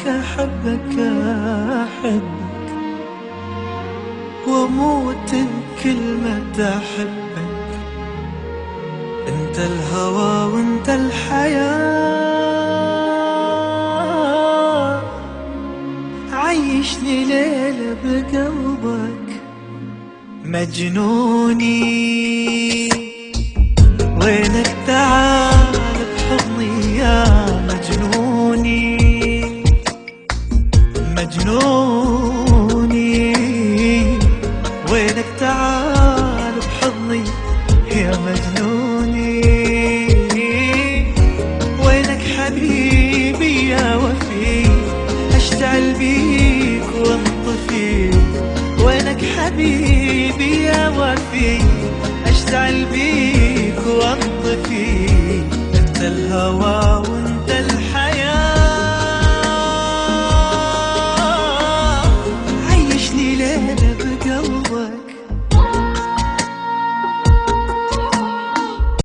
أحبك أحبك وأموت بكلمة أحبك. أنت الهوى وأنت الحياة، عيشني ليلة بقلبك مجنوني. وينك تعال بحضني يا مجنوني مجنوني. وينك تعال بحضني يا مجنوني. وينك حبيبي يا وفي، اشتعل بيك وانطفي. وينك حبيبي يا وفي، اشتعل بيك وانطفي. انت الهوى وانت الحياة، عيشني ليلة بقلبك